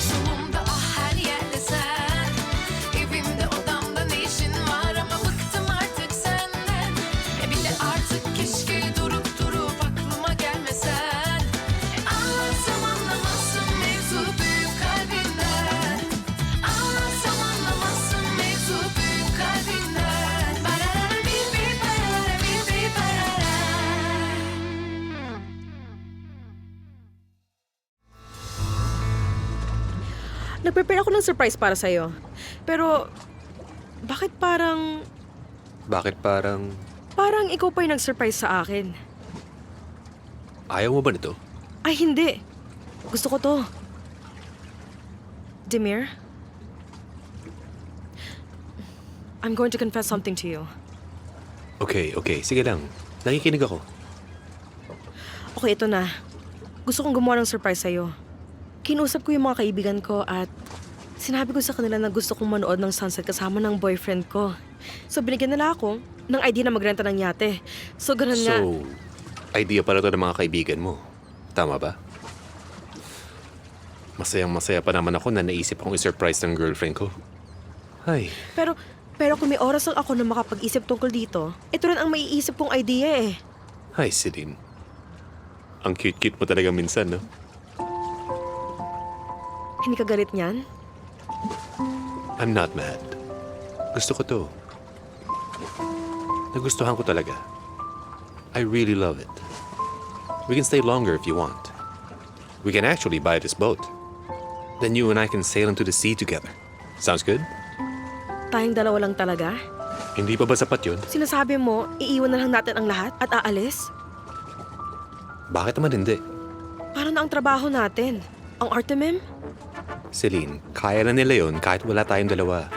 solumda ah her yerde sen. Evimde odamda ne işin var ama bıktım artık senden. Bir de artık keşke durup durup aklıma gelmesen. Anlatsam anlamazsın mevzu büyük kalbinden. Anlatsam anlamazsın mevzu büyük kalbinden. Barara bir barara bir barara. Nag-prepare ako ng surprise para sa'yo. Pero, bakit parang... Bakit parang Parang ikaw pa yung nag-surprise sa akin? ayaw mo ba nito? Ay, hindi. Gusto ko to. Demir? I'm going to confess something to you. Okay. Sige lang. Nakikinig ako. Okay, ito na. Gusto kong gumawa ng surprise sa'yo. Kinusap ko yung mga kaibigan ko at sinabi ko sa kanila na gusto kong manood ng sunset kasama ng boyfriend ko. So, binigyan nila ako ng idea na magrenta ng yate. So, ganun nga. So, idea pala to ng mga kaibigan mo. Tama ba? Masayang-masaya pa naman ako na naisip akong i-surprise ng girlfriend ko. Ay, Pero kung may oras lang ako na makapag-isip tungkol dito, ito rin ang maiisip kong idea eh. hi Celine. Ang cute-cute mo talaga minsan, no? Hindi ka galit niyan? I'm not mad. Gusto ko to. Nagustuhan ko talaga. I really love it. We can stay longer if you want. We can actually buy this boat. Then you and I can sail into the sea together. Sounds good? Tayong dalawa lang talaga? Hindi pa ba sapat yun? Sinasabi mo, iiwan na lang natin ang lahat at aalis? Bakit naman hindi? Para na ang trabaho natin. Ang Artemim? Celine, kaya na nila yun kahit wala tayong dalawa.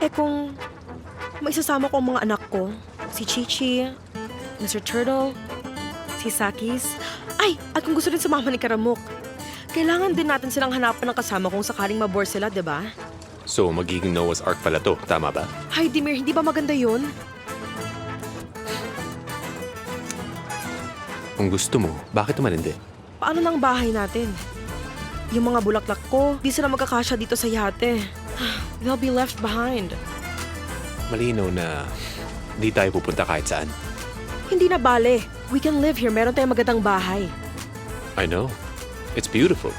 Eh kung may isasama ko ang mga anak ko, si Chichi, Mr. Turtle, si Sakis, ay, at kung gusto din sumama ni Karamuk, kailangan din natin silang hanapan ng kasama kung sakaling mabore sila, di ba? So, magiging Noah's Ark pala to, tama ba? Hay, Dimir, hindi ba maganda yun? Kung gusto mo, bakit naman hindi? Paano na ang bahay natin? Yung mga bulaklak ko, di sila magkakasya dito sa yate. They'll be left behind. Malinaw na di tayo pupunta kahit saan. Hindi na bale. We can live here. Meron tayong magandang bahay. I know. It's beautiful.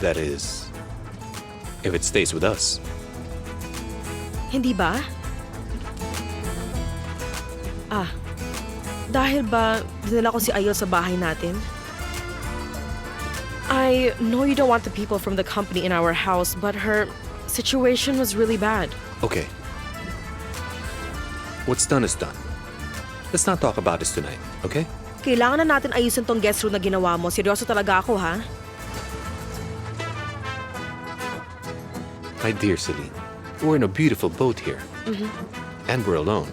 That is, if it stays with us. Hindi ba? Dahil ba dinala ko si Ayel sa bahay natin? I know you don't want the people from the company in our house, but her situation was really bad. Okay. What's done is done. Let's not talk about this tonight, okay? Kailangan na natin ayusin tong guest room na ginawa mo. Seryoso talaga ako, ha? My dear Celine, we're in a beautiful boat here. And we're alone.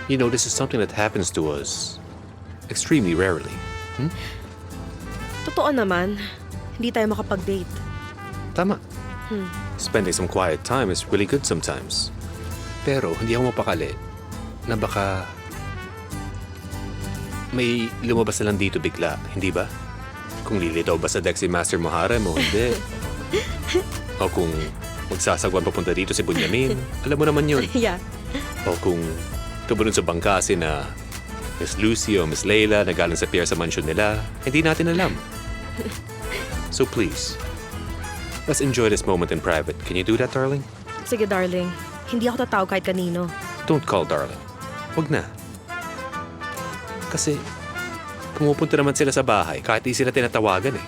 You know, this is something that happens to us extremely rarely. Totoo naman, hindi tayo makapag-date. Tama. Spending some quiet time is really good sometimes. Pero hindi ako mapakali na baka may lumabas na lang dito bigla, hindi ba? Kung lilitaw ba sa deck si Master Muharrem o hindi. O kung magsasagwan papunta dito si Bunyamin, alam mo naman yun. Yeah. O kung tumunod sa bangka si na Miss Lucy o Miss Layla na galing sa pier sa mansyon nila, hindi natin alam. So please, let's enjoy this moment in private. Can you do that, darling? Sige, darling. Hindi ako tatawag kahit kanino. Don't call darling. Wag na. Kasi pumupunta naman sila sa bahay kahit di sila tinatawagan eh.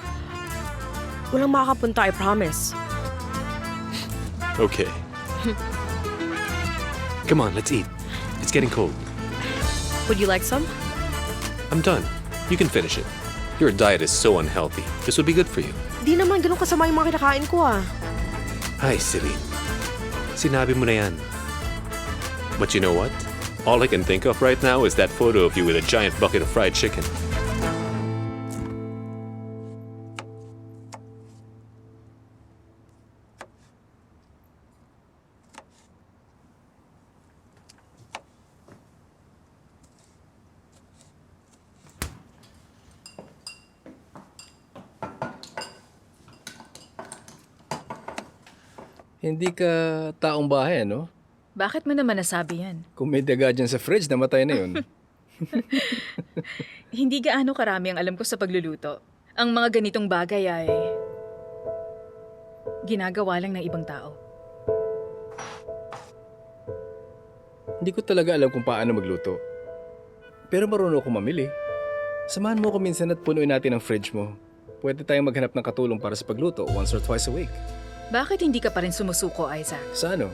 Walang makakapunta, I promise. Okay. Come on, let's eat. It's getting cold. Would you like some? I'm done. You can finish it. Your diet is so unhealthy. This would be good for you. Di naman ganun kasama yung mga kinakain ko, ah. Hi, Celine. Sinabi mo na yan. But you know what? All I can think of right now is that photo of you with a giant bucket of fried chicken. Hindi ka taong bahay, ano? Bakit mo naman nasabi yan? Kung may daga dyan sa fridge, namatay na yun. Hindi gaano karami ang alam ko sa pagluluto. Ang mga ganitong bagay ay ginagawa lang ng ibang tao. Hindi ko talaga alam kung paano magluto. Pero marunong ako mamili. Samahan mo ko minsan at punuin natin ang fridge mo. Pwede tayong maghanap ng katulong para sa pagluto once or twice a week. Bakit hindi ka pa rin sumusuko, Isaac? Sa ano?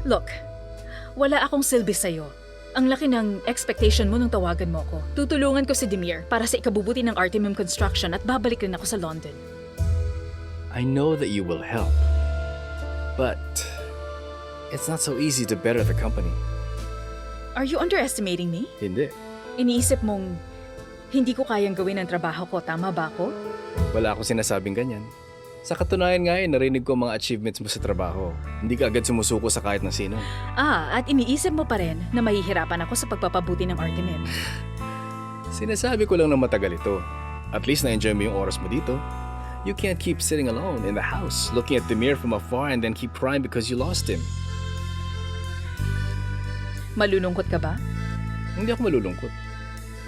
Look, wala akong silbi sa'yo. Ang laki ng expectation mo nung tawagan mo ko. Tutulungan ko si Demir para sa ikabubuti ng Artemum Construction at babalik rin ako sa London. I know that you will help. But it's not so easy to better the company. Are you underestimating me? Hindi. Iniisip mong hindi ko kayang gawin ang trabaho ko, tama ba ako? Wala akong sinasabing ganyan. Sa katunayan nga narinig ko ang mga achievements mo sa trabaho. Hindi ka agad sumusuko sa kahit na sino. At iniisip mo pa rin na mahihirapan ako sa pagpapabuti ng Artemum. Sinasabi ko lang na matagal ito. At least na-enjoy mo yung oras mo dito. You can't keep sitting alone in the house, looking at Demir from afar and then keep crying because you lost him. Malulungkot ka ba? Hindi ako malulungkot.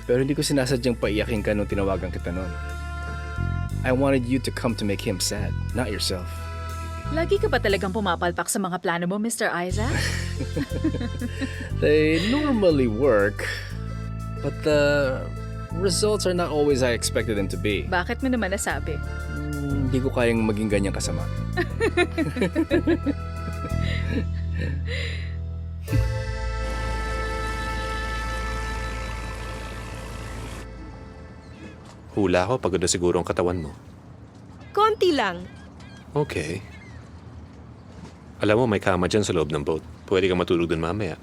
Pero hindi ko sinasadyang paiyakin ka nung tinawagan kita noon. I wanted you to come to make him sad, not yourself. Lagi ka ba talagang pumapalpak sa mga plano mo, Mr. Isaac? They normally work, but the results are not always I expected them to be. Bakit mo naman nasabi? Hindi ko kayang maging ganyang kasama. Hula ko, pagod na siguro ang katawan mo. Konti lang. Okay. Alam mo, may kama dyan sa loob ng boat. Pwede kang matulog dun mamaya.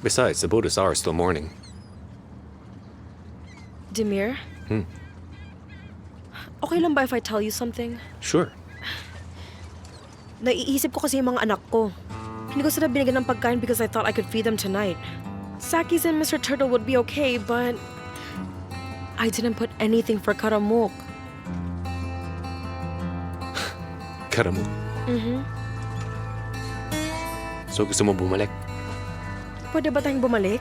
Besides, the boat is ours till morning. Demir? Okay lang ba if I tell you something? Sure. Naiisip ko kasi yung mga anak ko. Hindi ko sila binigyan ng pagkain because I thought I could feed them tonight. Sakis and Mr. Turtle would be okay, but I didn't put anything for Karamuk. Karamuk. So gusto mo bumalik? Pwede ba tayong bumalik?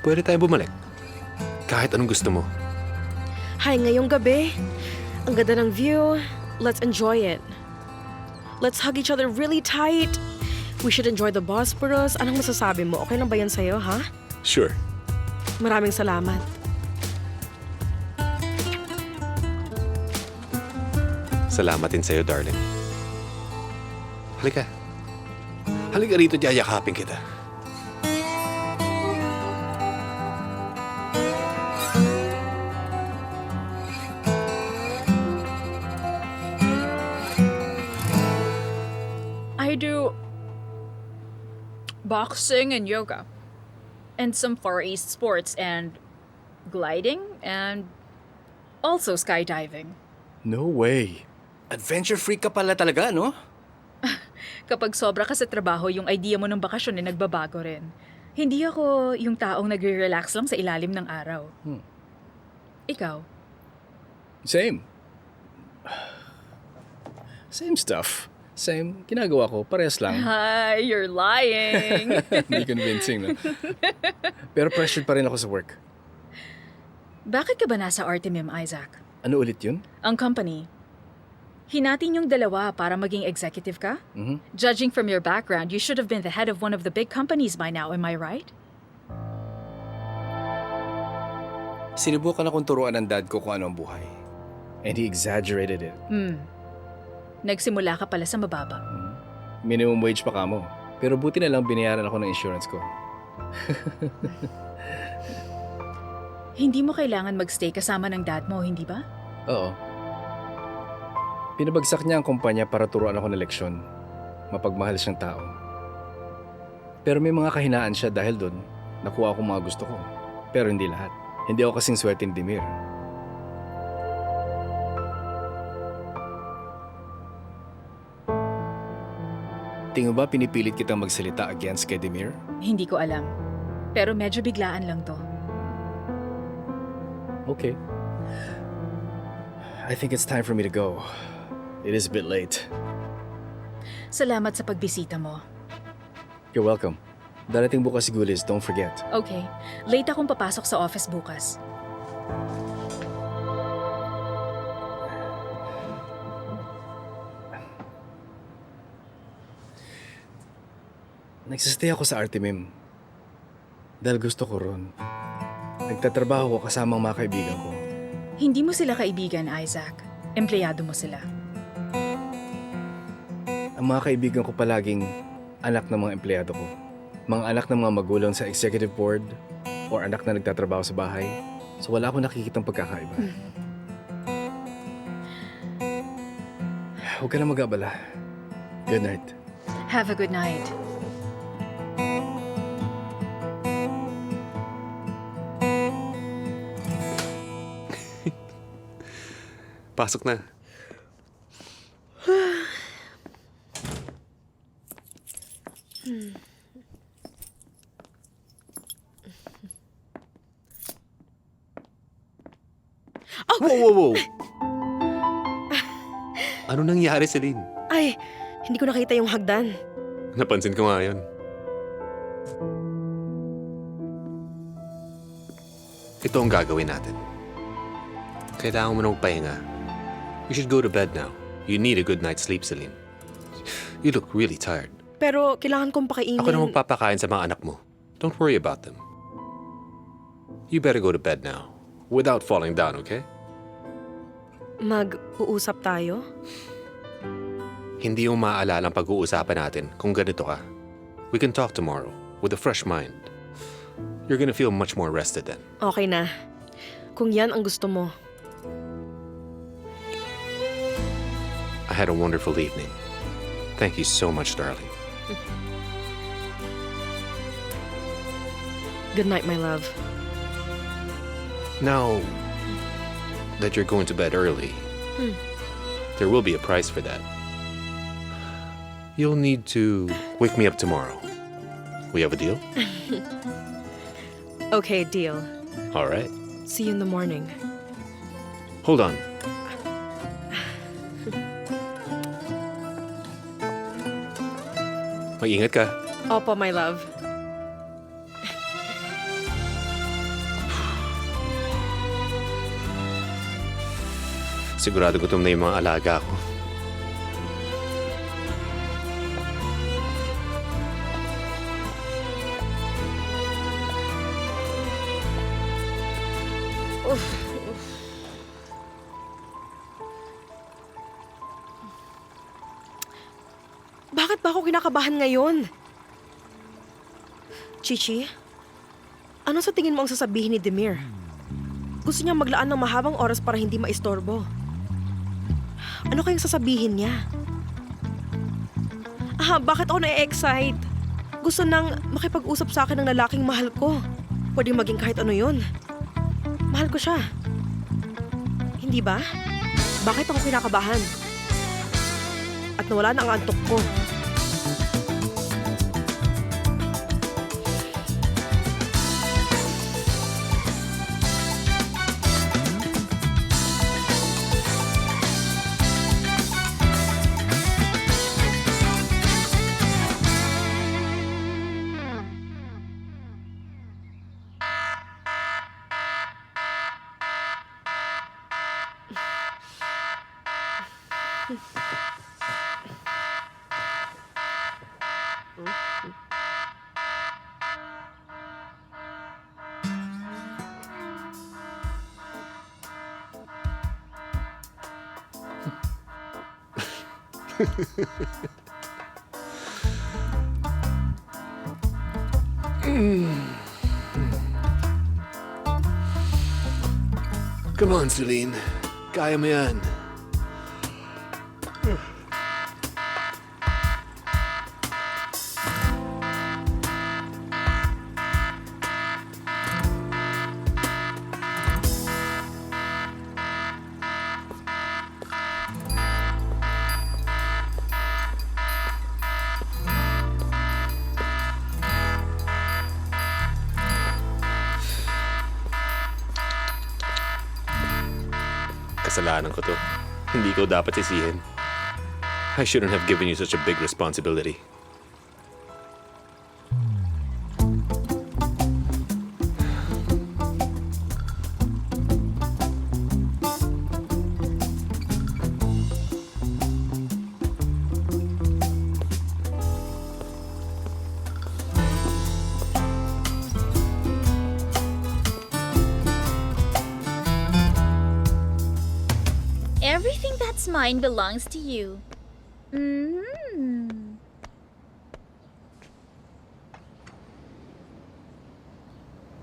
Pwede tayo bumalik. Kahit anong gusto mo. Hi, ngayong gabi. Ang ganda ng view. Let's enjoy it. Let's hug each other really tight. We should enjoy the Bosporus. Anong masasabi mo? Okay lang ba yan sa'yo, ha? Sure. Maraming salamat. Salamat din sa'yo, darling. Halika. Halika rito, yayakapin kita. I do boxing and yoga. And some Far East sports and gliding and also skydiving. No way. Adventure freak ka pala talaga, no? Kapag sobra ka sa trabaho, yung idea mo ng bakasyon ay nagbabago rin. Hindi ako yung taong nagre-relax lang sa ilalim ng araw. Ikaw? Same. Same stuff. Same. Ginagawa ko. Parehas lang. Hi, you're lying. Hindi convincing, no? Pero pressured pa rin ako sa work. Bakit ka ba nasa Artemum, Isaac? Ano ulit yun? Ang company. Hinatin yung dalawa para maging executive ka? Mhm. Judging from your background, you should have been the head of one of the big companies by now, am I right? Sinubukan akong turuan ng dad ko kung ano ang buhay. And he exaggerated it. Nagsimula ka pala sa mababa. Minimum wage pa kamo. Pero buti na lang binayaran ako ng insurance ko. Hindi mo kailangan magstay kasama ng dad mo, hindi ba? Oo. Pinabagsak niya ang kumpanya para turuan ako ng leksyon. Mapagmahal siyang tao. Pero may mga kahinaan siya dahil doon. Nakuha ko mga gusto ko. Pero hindi lahat. Hindi ako kasing swerte ni Demir. Tingin ba pinipilit kitang magsalita against kay Demir? Hindi ko alam. Pero medyo biglaan lang to. Okay. I think it's time for me to go. It is a bit late. Salamat sa pagbisita mo. You're welcome. Darating bukas si Gulis, don't forget. Okay. Late akong papasok sa office bukas. Nagsistay ako sa Artemim. Dahil gusto ko ron. Nagtatrabaho ko kasama ang mga kaibigan ko. Hindi mo sila kaibigan, Isaac. Empleyado mo sila. Ang mga kaibigan ko palaging anak ng mga empleyado ko. Mga anak ng mga magulang sa executive board or anak na nagtatrabaho sa bahay. So wala akong nakikitang pagkakaiba. Huwag ka na mag-abala. Good night. Have a good night. Pasok na. Wow, wow, wow! Ano nangyari, Celine? Ay, hindi ko nakita yung hagdan. Napansin ko nga yun. Ito ang gagawin natin. Kailangan mo na magpahinga. You should go to bed now. You need a good night's sleep, Celine. You look really tired. Pero kailangan kong pakainin. Ako na magpapakain sa mga anak mo. Don't worry about them. You better go to bed now. Without falling down, okay? Mag-uusap tayo? Hindi mo maaalala ang pag-uusapan natin kung ganito ka. We can talk tomorrow with a fresh mind. You're gonna feel much more rested then. Okay na. Kung yan ang gusto mo. I had a wonderful evening. Thank you so much, darling. Good night, my love. Now that you're going to bed early, there will be a price for that. You'll need to wake me up tomorrow. We have a deal? Okay, deal. All right. See you in the morning. Hold on. Mag-ingat ka. Opo, my love. Sigurado gutom na yung mga alaga ko. Bakit ba ako kinakabahan ngayon? Chichi, ano sa tingin mo ang sasabihin ni Demir? Gusto niya maglaan ng mahabang oras para hindi maistorbo. Ano kayang sasabihin niya? Bakit ako na-excite? Gusto nang makipag-usap sa akin ng lalaking mahal ko. Pwede maging kahit ano yun. Mahal ko siya. Hindi ba? Bakit ako kinakabahan? At nawala na ang antok ko. Come on, Celine. Kaya mo yan. Kasalanan ko to. Hindi ko dapat sisihin. I shouldn't have given you such a big responsibility. Everything that's mine belongs to you. Mm.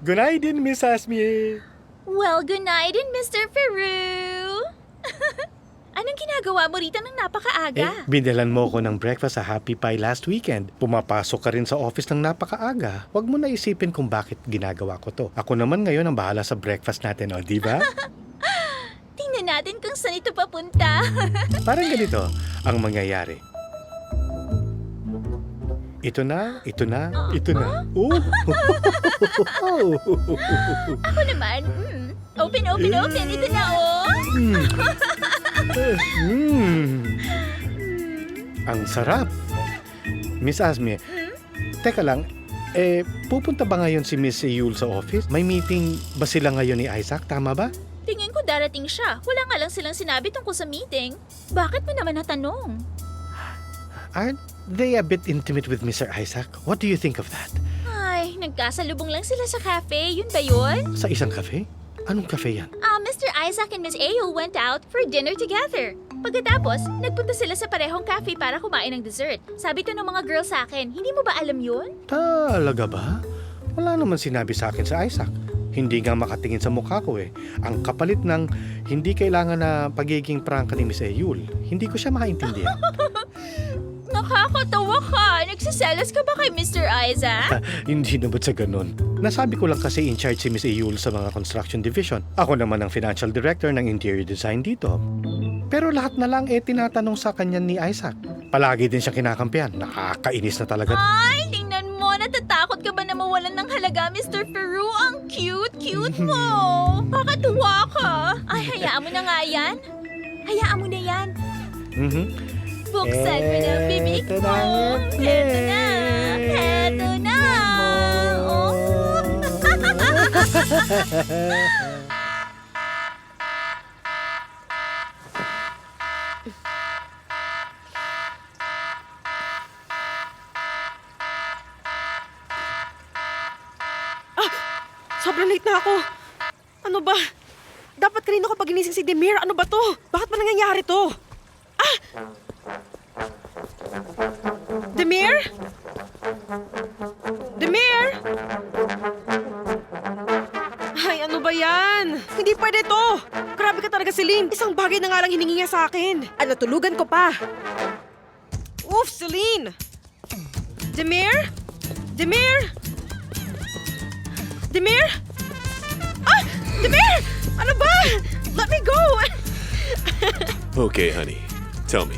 Good night din, Miss Asmie. Well, good night, Mr. Peru. Anong ginagawa mo rito ng napakaaga? Binalan mo ko ng breakfast sa Happy Pie last weekend. Pumapasok ka rin sa office ng napakaaga. Huwag mo na isipin kung bakit ginagawa ko to. Ako naman ngayon ang bahala sa breakfast natin, o di ba? Tingnan natin kung saan ito papunta. Parang ganito ang mangyayari. Ito na, ito na, ito na. Oh! Ako naman, open. Ito na, oh. Ang sarap. Miss Asmie, teka lang, pupunta ba ngayon si Miss Yul sa office? May meeting ba sila ngayon ni Isaac? Tama ba? Tingin ko darating siya. Wala nga lang silang sinabi tungkol sa meeting. Bakit mo naman natanong? Aren't they a bit intimate with Mr. Isaac? What do you think of that? Ay, nagkasalubong lang sila sa cafe. Yun ba yun? Sa isang cafe? Anong cafe yan? Mr. Isaac and Miss Ayo went out for dinner together. Pagkatapos, nagpunta sila sa parehong cafe para kumain ng dessert. Sabi to ng mga girls sa akin, hindi mo ba alam yun? Talaga ba? Wala naman sinabi sa akin sa Isaac. Hindi nga makatingin sa mukha ko eh. Ang kapalit ng hindi kailangan na pagiging prangka ni Miss Eyul. Hindi ko siya makaintindihan. Nakakatawa ka. Nagsiselos ka ba kay Mr. Isaac? Hindi naman sa ganun. Nasabi ko lang kasi in charge si Miss Eyul sa mga construction division. Ako naman ang financial director ng interior design dito. Pero lahat na lang tinatanong sa kanya ni Isaac. Palagi din siya kinakampihan. Nakakainis na talaga. Ay, tingnan mo. Natatakot ka ba na mawalan ng halaga, Mr. Peru? Ang cute mo. Kakatuwa ka. Ay, hayaan mo na nga yan. Hayaan mo na yan. Buksan mo na ang bibig Eto mo. na ang Eto na. Eto na. Oh. Sobrang late na ako. Ano ba? Dapat kanino kapag ginising si Demir? Ano ba to? Bakit ba nangyayari to? Ah! Demir? Demir? Ay, ano ba yan? Hindi pwede to. Grabe ka talaga, Celine. Isang bagay na nga lang hiningi niya sa akin. At natulugan ko pa. Oof, Celine! Demir? Demir? Demir? Ah! Demir! Ano ba? Let me go! Okay, honey. Tell me,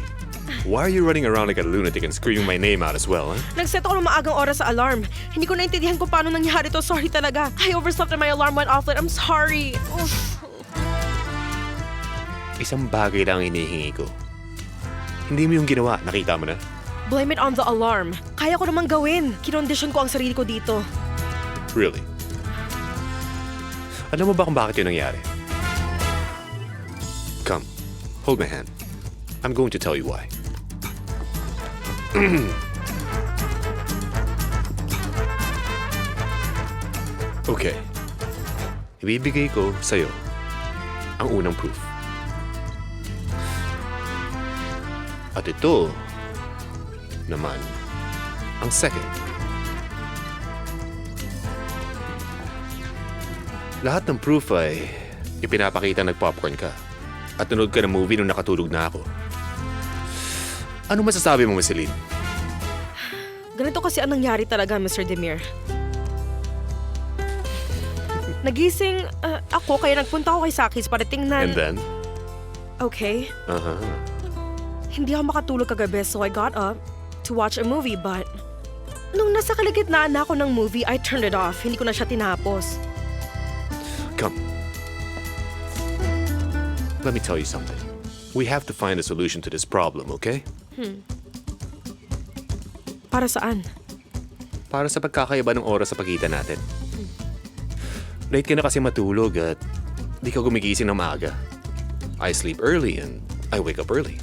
why are you running around like a lunatic and screaming my name out as well, huh? Nag-set ako ng maagang oras sa alarm. Hindi ko naintindihan kung paano nangyari to. Sorry talaga. I overslept and my alarm went off. I'm sorry. Oof. Isang bagay lang ang hinihingi ko. Hindi mo yung ginawa. Nakita mo na? Blame it on the alarm. Kaya ko namang gawin. Kinondisyon ko ang sarili ko dito. Really? Alam mo ba kung bakit yun nangyari? Come, hold my hand. I'm going to tell you why. Okay. Ibibigay ko sa'yo ang unang proof. At ito naman ang second. Lahat ng proof ay ipinapakita nag-popcorn ka at nanood ka ng movie nung nakatulog na ako. Ano masasabi mo, Miss Celine? Ganito kasi ang nangyari talaga, Mr. Demir. Nagising ako kaya nagpunta ako kay Sakis para tingnan. And then? Okay. Uh-huh. Hindi ako makatulog kagabi so I got up to watch a movie but nung nasa kalagitnaan na ako ng movie, I turned it off. Hindi ko na siya tinapos. Come. Let me tell you something. We have to find a solution to this problem, okay? Para saan? Para sa pagkakaiba ng oras sa pagitan natin. Late ka na kasi matulog at di ka gumigising ng maaga. I sleep early and I wake up early.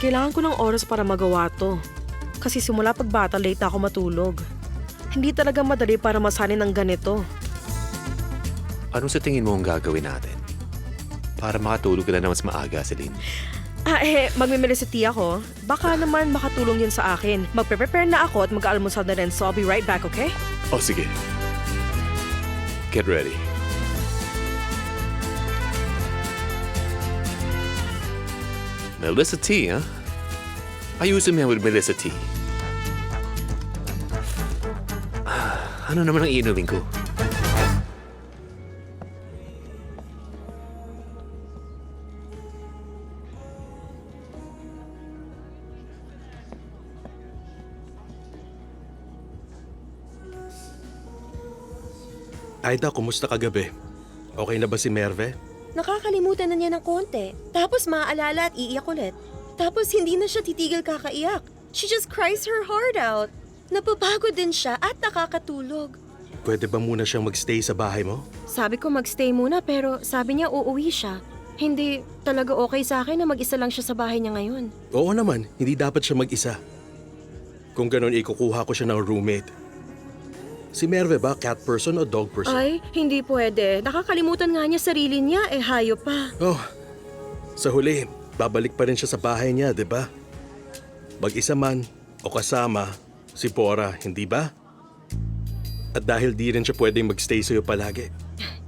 Kailangan ko ng oras para magawa to. Kasi simula pagbata, late na ako matulog. Hindi talaga madali para masanay ng ganito. Anong sa tingin mo ang gagawin natin? Para makatulog ka na mas maaga, Celine. Magmimili si tia ko. Baka naman makatulong yun sa akin. Magpe-prepare na ako at mag-aalmusal na rin, so I'll be right back, okay? Oh, sige. Get ready. Melissa T, ha? Ayusin mo yan with Melissa T. Ano naman ang iinumin ko? Aida, kumusta kagabi? Okay na ba si Merve? Nakakalimutan na niya ng konti. Tapos maaalala at iiyak ulit. Tapos hindi na siya titigil kakaiyak. She just cries her heart out. Napapagod din siya at nakakatulog. Pwede ba muna siyang magstay sa bahay mo? Sabi ko magstay muna pero sabi niya uuwi siya. Hindi talaga okay sa akin na mag-isa lang siya sa bahay niya ngayon. Oo naman, hindi dapat siya mag-isa. Kung ganun, ikukuha ko siya ng roommate. Si Merve ba, cat person o dog person? Ay, hindi pwede. Nakakalimutan nga niya sarili niya, hayop pa. Oh, sa huli, babalik pa rin siya sa bahay niya, di ba? Mag-isa man o kasama, si Bora, hindi ba? At dahil di rin siya pwedeng magstay sa'yo palagi.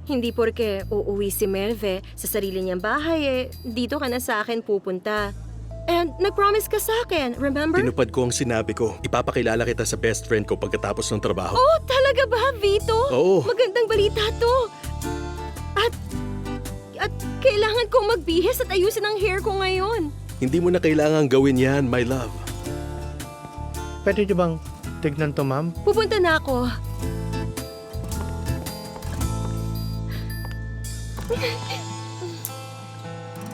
Hindi porke uuwi si Merve sa sarili niyang bahay, dito ka na sa akin pupunta. And nag-promise ka sa akin, remember? Tinupad ko ang sinabi ko. Ipapakilala kita sa best friend ko pagkatapos ng trabaho. Oh, talaga ba, Vito? Oo. Magandang balita to. At kailangan kong magbihis at ayusin ang hair ko ngayon. Hindi mo na kailangan gawin yan, my love. Pwede niyo bang tignan to, ma'am? Pupunta na ako.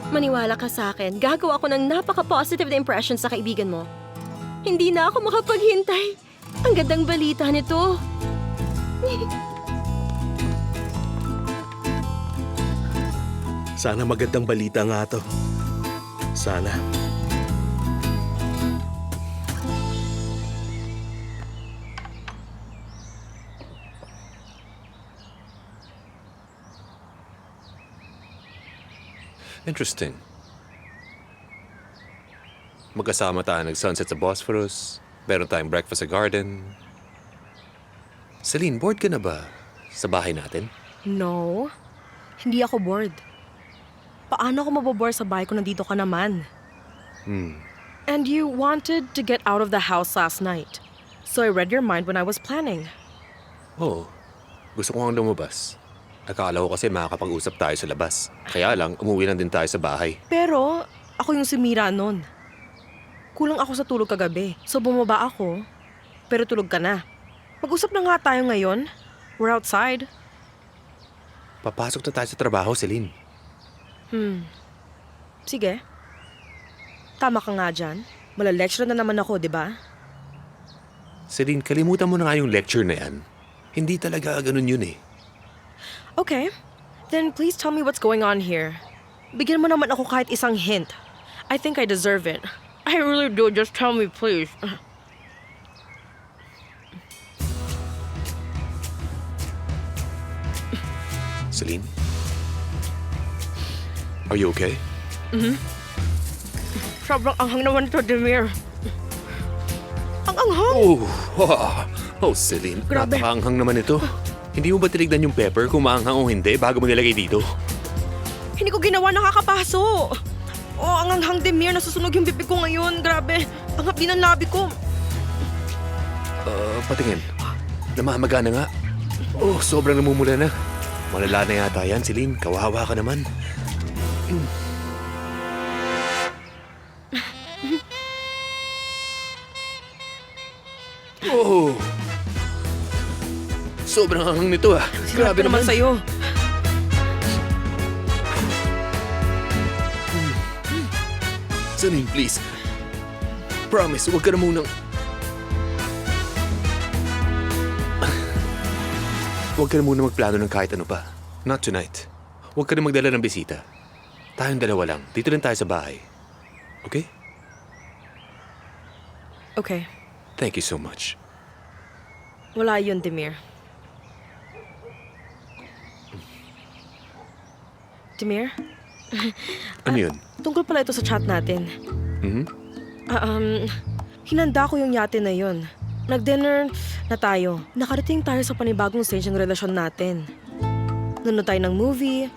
Maniwala ka sa akin, gagawa ko ng napaka-positive na impression sa kaibigan mo. Hindi na ako makapaghintay. Ang gandang balita nito. Sana magandang balita nga to. Sana. Interesting. Magkasama tayo nag-sunset sa Bosphorus. Meron tayong breakfast sa garden. Celine, bored ka na ba sa bahay natin? No, hindi ako bored. Paano ako mabobore sa bahay kung nandito ka naman? And you wanted to get out of the house last night. So I read your mind when I was planning. Oo. Gusto ko nga lumabas. Akala ko kasi makakapag-usap tayo sa labas. Kaya lang, umuwi lang din tayo sa bahay. Pero ako yung sumira nun. Kulang ako sa tulog kagabi. So bumaba ako, pero tulog ka na. Mag-usap na nga tayo ngayon. We're outside. Papasok na tayo sa trabaho, Celine. Sige. Tama ka nga dyan. Mala-lecture na naman ako, di ba? Celine, kalimutan mo na nga yung lecture na yan. Hindi talaga ganun yun eh. Okay. Then please tell me what's going on here. Bigyan mo naman ako kahit isang hint. I think I deserve it. I really do. Just tell me, please. Celine? Are you okay? Sobrang anghang naman ito, Demir. Ang anghang! Oh, Celine. Grabe. Napakaanghang naman ito. Hindi mo ba tinignan yung pepper kung maanghang o hindi bago mo nilagay dito? Hindi ko ginawa, nakakapaso. Oh, ang anghang, Demir. Nasusunog yung bibig ko ngayon. Grabe. Ang hapdi ng labi ko. Patingin. Namamaga na nga. Oh, sobrang namumula na. Malala na yata yan, Celine. Kawawa ka naman. Oh! Sobrang anghang nito ah. Grabe naman sa'yo. Celine, please. Promise, huwag ka na munang... Huwag ka na muna magplano ng kahit ano pa. Not tonight. Huwag ka na magdala ng bisita. Tayong dalawa lang. Dito lang tayo sa bahay. Okay? Okay. Thank you so much. Wala yun, Demir. Demir? Ano yun? Tungkol pala ito sa chat natin. Mhm. Hinanda ko yung yate na yun. Nag-dinner na tayo. Nakarating tayo sa panibagong stage ng relasyon natin. Nanood tayo ng movie.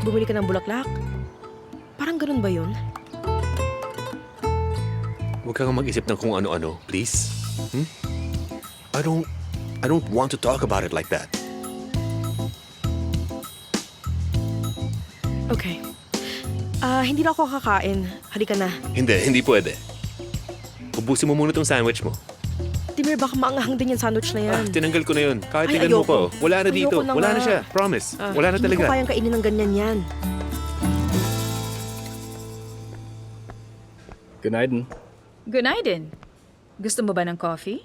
Bumili ka ng bulaklak. Parang ganun ba yun? Huwag kang mag-isip ng kung ano-ano, please. Hmm? I don't want to talk about it like that. Okay. Hindi na ako kakain. Halika na. Hindi pwede. Ubusin mo muna tong sandwich mo. Timir, baka maanghang din yung sandwich na yan. Tinanggal ko na yun. Kahit Ay, tingnan mo ayoko. ko. Wala na dito. Ayoko na Wala na nga. siya. Promise. Wala na Hindi ko talaga. kayang kainin ng ganyan yan. Good night. Good night din. Gusto mo ba ng coffee?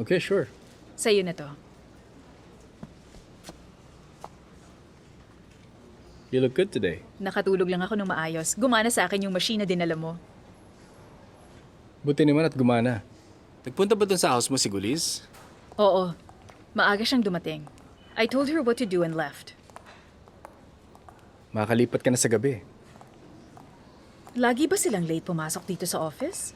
Okay, sure. Sa'yo na to. You look good today. Nakatulog lang ako ng maayos. Gumana sa akin yung machine na dinala mo. Buti naman at gumana. Nagpunta ba dun sa house mo si Guliz? Oo. Maaga siyang dumating. I told her what to do and left. Makakalipat ka na sa gabi. Lagi ba silang late pumasok dito sa office?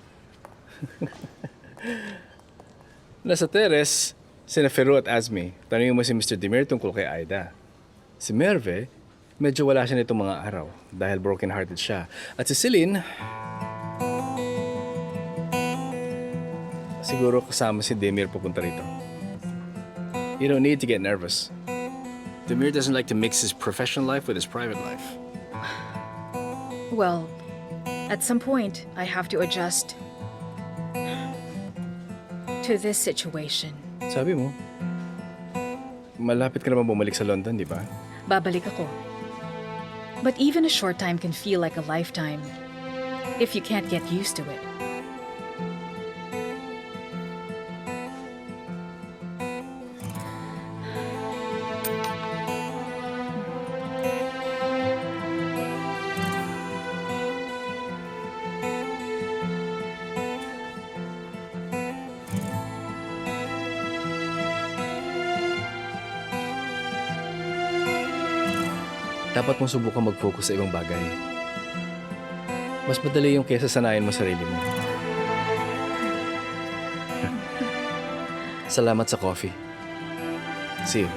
Nasa Teres, sina Feru at Azmi. Tanungin mo si Mr. Demir tungkol kay Aida. Si Merve, medyo wala siya nitong mga araw dahil broken-hearted siya. At si Celine, siguro kasama si Demir pupunta rito. You don't need to get nervous. Demir doesn't like to mix his professional life with his private life. Well, at some point, I have to adjust to this situation. Sabi mo, malapit ka naman bumalik sa London, di ba? Babalik ako. But even a short time can feel like a lifetime if you can't get used to it. Dapat mong subukan mag-focus sa ibang bagay. Mas madali yung kesa sanayin mo sarili mo. Salamat sa coffee. See you.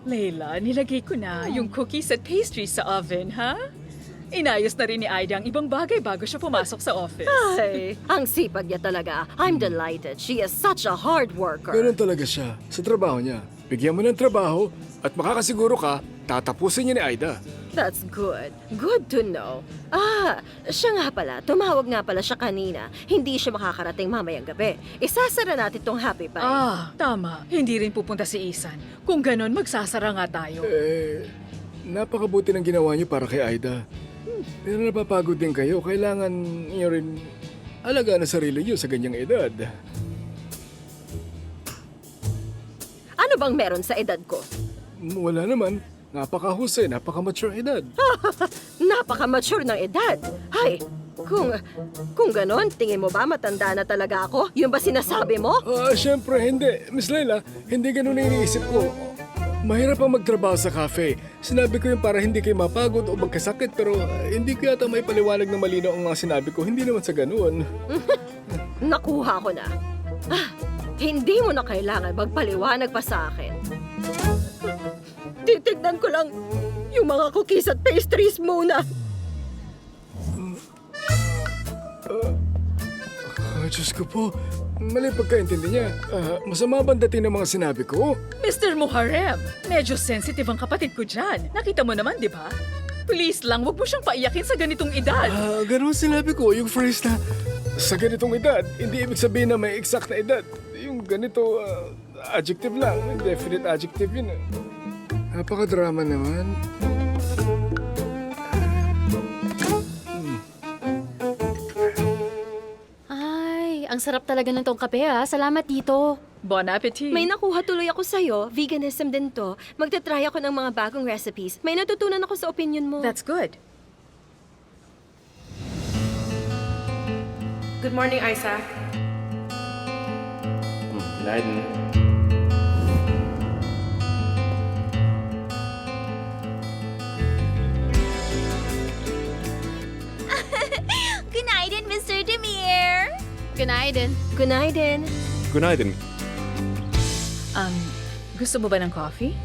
Layla, nilagay ko na yung cookies at pastries sa oven, ha? Inayos na rin ni Aida ang ibang bagay bago siya pumasok sa office. Ay, ang sipag niya talaga. I'm delighted. She is such a hard worker. Ganun talaga siya sa trabaho niya. Bigyan mo ng trabaho at makakasiguro ka, tatapusin niya ni Aida. That's good. Good to know. Siya nga pala. Tumawag nga pala siya kanina. Hindi siya makakarating mamayang gabi. Isasara natin tong Happy Pie. Tama. Hindi rin pupunta si Isan. Kung ganon, magsasara nga tayo. Napakabuti ng ginawa niyo para kay Aida. Pero napapagod din kayo. Kailangan niyo rin alagaan ang sarili niyo sa ganyang edad. Ano bang meron sa edad ko? Wala naman. Napakahusay, napaka-mature edad. Napaka-mature ng edad. Ay, kung ganon, tingin mo ba matanda na talaga ako? Yun ba sinasabi mo? Siyempre hindi. Miss Layla, hindi ganun ang iniisip ko. Mahirap ang magtrabaho sa cafe. Sinabi ko yun para hindi kayo mapagod o magkasakit pero hindi ko yata may paliwanag na malinaw ang mga sinabi ko. Hindi naman sa ganun. Nakuha ko na. Hindi mo na kailangan magpaliwanag pa sa akin. Titignan ko lang yung mga cookies at pastries muna. Diyos ko po, Mali pagkaintindi niya. Masama ba ang dating ng mga sinabi ko? Mr. Muharrem, medyo sensitive ang kapatid ko dyan. Nakita mo naman, di ba? Please lang, wag mo siyang paiyakin sa ganitong edad. Ganun sinabi ko. Yung phrase na sa ganitong edad, hindi ibig sabihin na may exact na edad. Yung ganito, adjective lang. Definite adjective yun. Napaka-drama naman. Ay, ang sarap talaga ng tong kape ha. Salamat dito. Bon appetit. May nakuha tuloy ako sa'yo. Veganism din to. Magta-try ako ng mga bagong recipes. May natutunan ako sa opinion mo. That's good. Good morning, Isaac. Good night, Mr. Demir. Good Good Good night and Gusto mo ba ng coffee?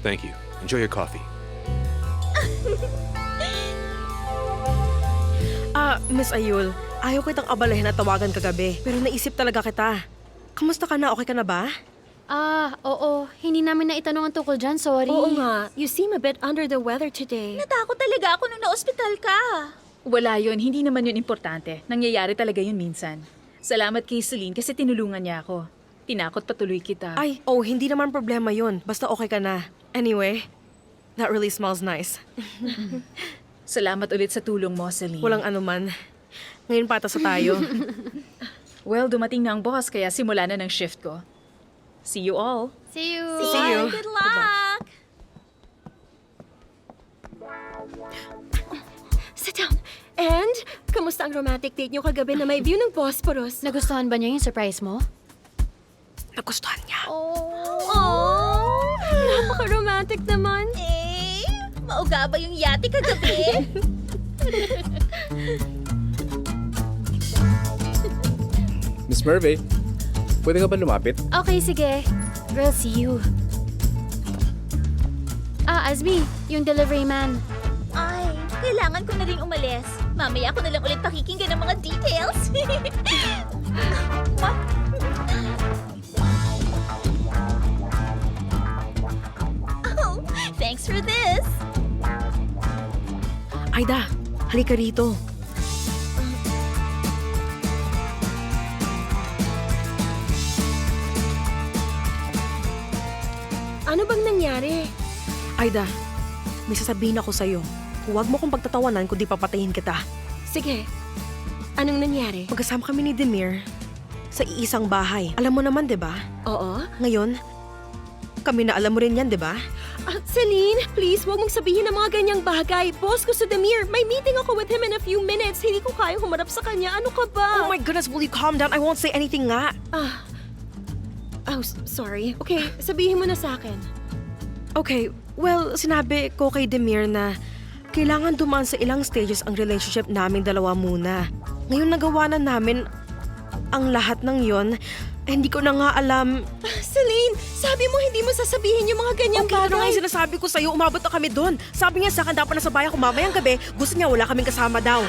thank you. Enjoy your coffee. Miss Ayul, ayaw kitang abalahin at tawagan kagabi. Pero naisip talaga kita. Kamusta ka na? Okay ka na ba? Oo. Hindi namin naitanong ang tungkol dyan. Sorry. Oo nga. You seem a bit under the weather today. Natakot talaga ako nung na-ospital ka. Wala yun. Hindi naman yun importante. Nangyayari talaga yun minsan. Salamat kay Celine kasi tinulungan niya ako. Tinakot patuloy kita. Ay, hindi naman problema yun. Basta okay ka na. Anyway, that really smells nice. Salamat ulit sa tulong mo, Celine. Walang anuman. Ngayon patas sa tayo. Well, dumating na ang boss kaya simula na ng shift ko. See you all. See you. See you. Good luck. Sit down. And, kamusta ang romantic date niyo kagabi na may view ng Bosporus? Nagustuhan ba niya yung surprise mo? Nagustuhan niya. Oh, napaka-romantic naman. Mauga ba yung yate kagabi? Miss Merve, pwede ka ba lumapit? Okay, sige. We'll see you. Azmi, yung delivery man. Ay, kailangan ko na rin umalis. Mamaya ko na lang ulit pakikinggan ng mga details. Oh, thanks for this. Aida, halika rito. Ano bang nangyari? Aida, may sasabihin ako sa'yo. Huwag mo kong pagtatawanan kundi papatayin kita. Sige. Anong nangyari? Magkasama kami ni Demir sa iisang bahay. Alam mo naman, di ba? Oo. Ngayon, kami na alam mo rin yan, di ba? Celine, please, huwag mong sabihin ng mga ganyang bagay. Boss ko si Demir. May meeting ako with him in a few minutes. Hindi ko kayang humarap sa kanya. Ano ka ba? Oh my goodness, will you calm down? I won't say anything nga. Sorry. Okay, sabihin mo na sa akin. Okay, well, sinabi ko kay Demir na kailangan dumaan sa ilang stages ang relationship naming dalawa muna. Ngayon nagawa na namin ang lahat ng yon. Hindi ko na nga alam. Celine, sabi mo hindi mo sasabihin yung mga ganyang Okay, ano nga bagay. yung sinasabi ko sa'yo? Umabot na kami doon. Sabi niya sa akin dapat nasa bayan ko mamayang gabi. Gusto niya wala kaming kasama daw.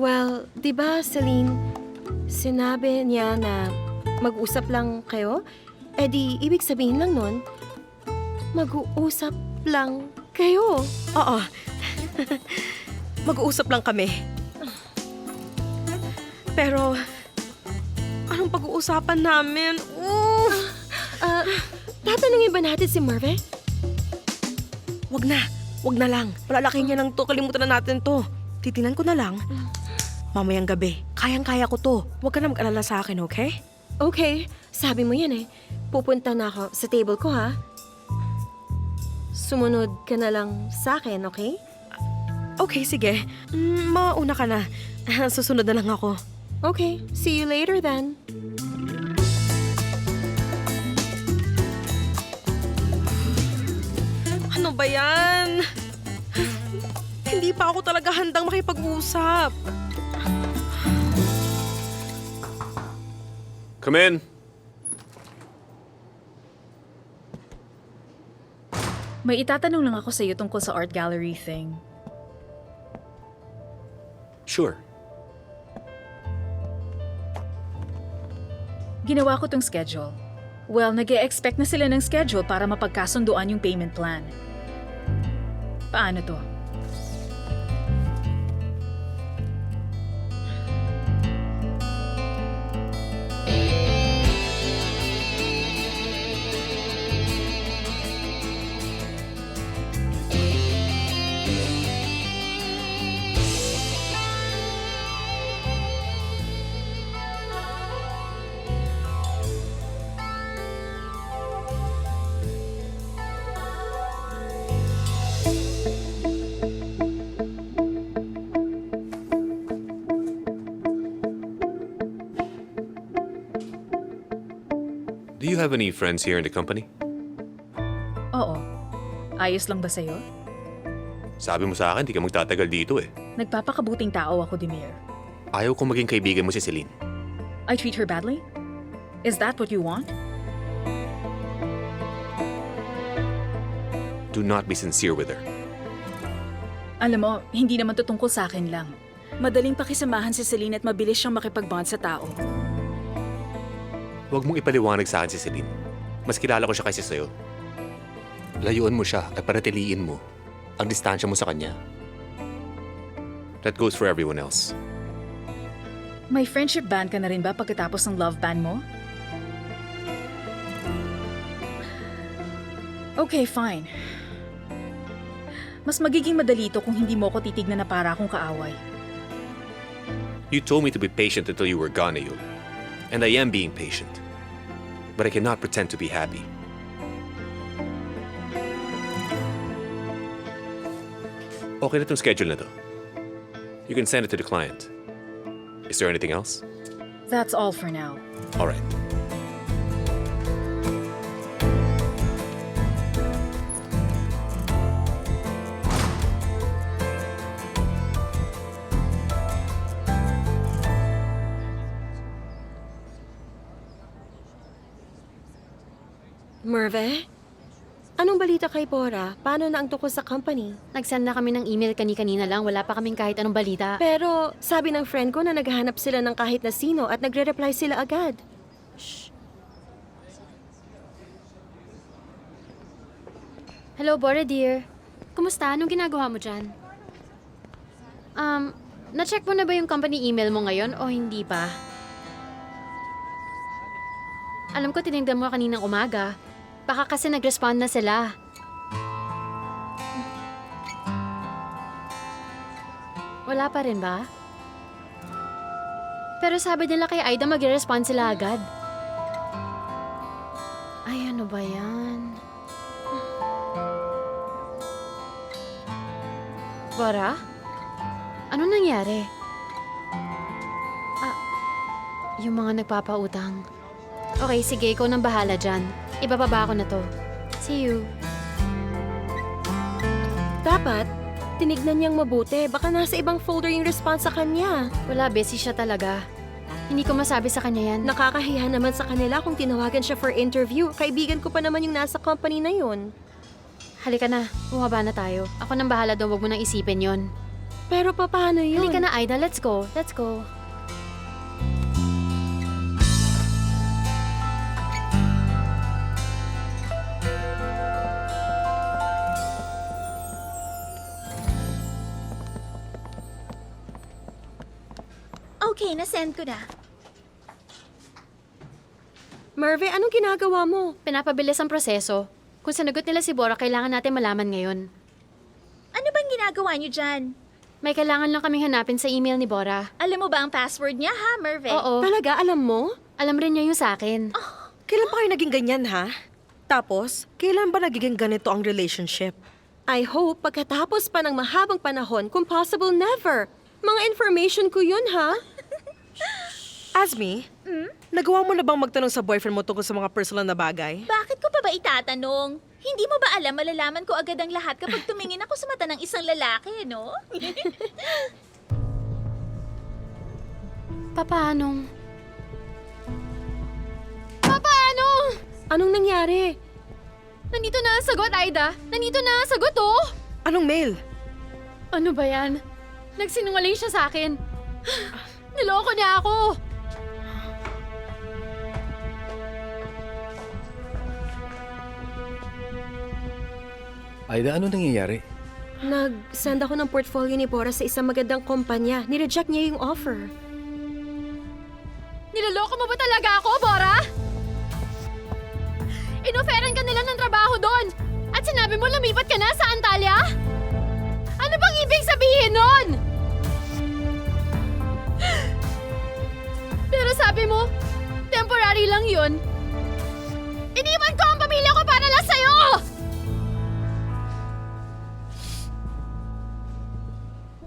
Well, di ba, Celine, sinabi niya na mag-usap lang kayo? Eh di, ibig sabihin lang nun, mag-uusap lang kayo. Oo. Mag-uusap lang kami. Pero, anong pag-uusapan namin? Tatanungin ba natin si Merve? Wag na lang. Palalaking niya lang to, kalimutan na natin to. Titinan ko na lang. Mamayang gabi, kayang-kaya ko to. Huwag ka na mag-alala sa akin, okay? Okay, sabi mo yan eh. Pupunta na ako sa table ko ha. Sumunod ka na lang sa akin, okay? Okay, sige. Mauna ka na. Susunod na lang ako. Okay, see you later then. Ano ba yan? Hindi pa ako talaga handang makipag-usap. Come in. May itatanong lang ako sa iyo tungkol sa art gallery thing. Sure. Ginawa ko tong schedule. Well, nag-e-expect na sila ng schedule para mapagkasunduan yung payment plan. Paano to? Do you have any friends here in the company? Oo. Ayos lang ba sa'yo? Sabi mo sa akin, di ka magtatagal dito eh. Nagpapakabuting tao ako, Demir. Ayaw kong maging kaibigan mo si Celine. I treat her badly? Is that what you want? Do not be sincere with her. Alam mo, hindi naman to tungkol sa akin lang. Madaling pakisamahan si Celine at mabilis siyang makipag-bond sa tao. Huwag mong ipaliwanag sa akin si Celine. Mas kilala ko siya kaysa sa'yo. Layuan mo siya at paratiliin mo ang distansya mo sa kanya. That goes for everyone else. May friendship band ka na rin ba pagkatapos ng love band mo? Okay, fine. Mas magiging madali ito kung hindi mo ko titignan na para akong kaaway. You told me to be patient until you were gone, Ayul. And I am being patient. But I cannot pretend to be happy. Okay na itong schedule na to. You can send it to the client. Is there anything else? That's all for now. All right. Merve? Anong balita kay Bora? Paano na ang tungkol sa company? Nag-send na kami ng email kani-kanina lang. Wala pa kaming kahit anong balita. Pero sabi ng friend ko na naghahanap sila ng kahit na sino at nagre-reply sila agad. Hello, Bora dear. Kumusta? Anong ginagawa mo dyan? Na-check mo na ba yung company email mo ngayon o hindi pa? Alam ko tinignan mo kaninang umaga. Baka kasi nag-respond na sila. Wala pa rin ba? Pero sabi nila kay Aida mag-respond sila agad. Ay, ano ba yan? Bora? Ano nangyari? Yung mga nagpapautang. Okay, sige, ikaw nang bahala dyan. Ibababa ko na to. See you. Dapat, tinignan niyang mabuti. Baka nasa ibang folder yung response sa kanya. Wala, busy siya talaga. Hindi ko masabi sa kanya yan. Nakakahiya naman sa kanila kung tinawagan siya for interview. Kaibigan ko pa naman yung nasa company na yun. Halika na, bumaba na tayo. Ako nang bahala doon, wag mo nang isipin yon. Pero paano yun? Halika na, Aida, let's go. Let's go. Okay, na-send ko na. Merve, anong ginagawa mo? Pinapabilis ang proseso. Kung sinagot nila si Bora, kailangan natin malaman ngayon. Ano bang ginagawa niyo dyan? May kailangan lang kaming hanapin sa email ni Bora. Alam mo ba ang password niya, ha, Merve? Oo. Talaga, alam mo? Alam rin niya yung sa akin. Kailan pa kayo naging ganyan, ha? Tapos, kailan ba nagiging ganito ang relationship? I hope pagkatapos pa ng mahabang panahon, kung possible, never. Mga information ko yun, ha? Azmi, nagawa mo na bang magtanong sa boyfriend mo tungkol sa mga personal na bagay? Bakit ko pa ba itatanong? Hindi mo ba alam, malalaman ko agad ang lahat kapag tumingin ako sa mata ng isang lalaki, no? Papaanong? Papaanong? Anong nangyari? Nandito na ang sagot, Aida. Nandito na ang sagot, oh! Anong mail? Ano ba yan? Nagsinungaling siya sa akin. Niloko niya ako. Aida, ano nangyayari? Nag-send ako ng portfolio ni Bora sa isang magandang kumpanya. Nireject niya yung offer. Niloloko mo ba talaga ako, Bora? Inoferan ka nila ng trabaho doon. At sinabi mo lumipat ka na sa Antalya? Ano bang ibig sabihin nun? Pero sabi mo, temporary lang yun. Iniwan ko ang pamilya ko para lang sa'yo!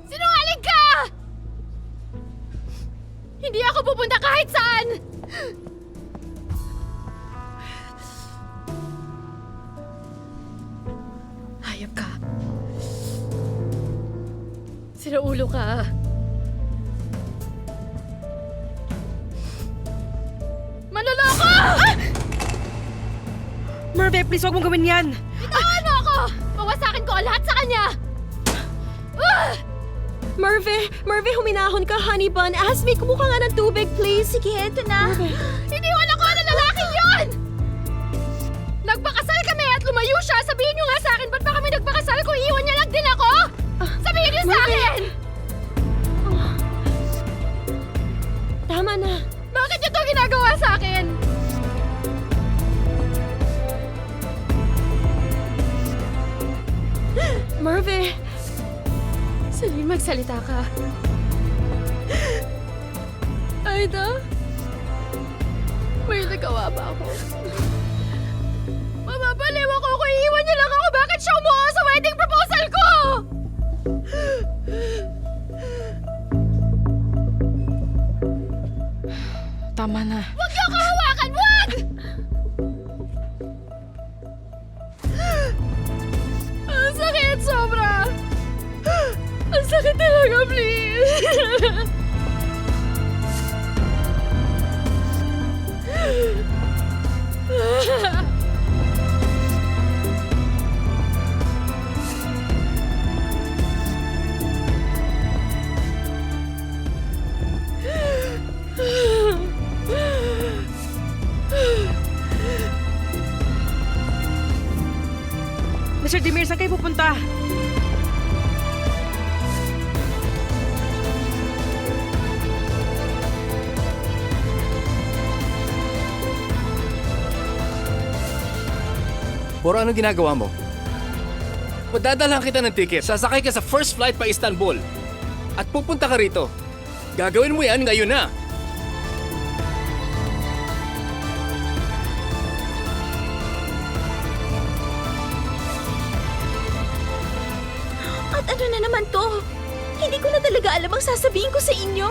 Sinungaling ka! Hindi ako pupunta kahit saan! Hayop ka. Siraulo ka. Manloloko! Merve, please huwag mong gawin yan! Bitawan mo ako! Pawasakin ko ang lahat sa kanya! Merve, huminahon ka, honey bun. Asmi, kumuha nga ng tubig, please. Sige, eto na. Iniwan ako ng lalaking yun! Nagpakasal kami at lumayo siya. Sabihin niyo nga sa akin, ba't ba kami nagpakasal kung iwan niya lang din ako? Sabihin niyo sa akin! Tama na. Bakit niyo to ginagawa sa akin? Merve, Celine, magsalita ka. Aida? May nagawa ba ako? Mababaliw ako kung iiwan niyo lang ako. Bakit siya umuha sa wedding proposal ko? Tama na. Huwag niyo ako hawakan! Huwag! Ang sakit, sobra! Ang sakit talaga, please! Mr. Demir, saan kayo pupunta? Bora, anong ginagawa mo? Madadalhan kita ng ticket. Sasakay ka sa first flight pa Istanbul. At pupunta ka rito. Gagawin mo yan ngayon na. At ano na naman to? Hindi ko na talaga alam ang sasabihin ko sa inyo.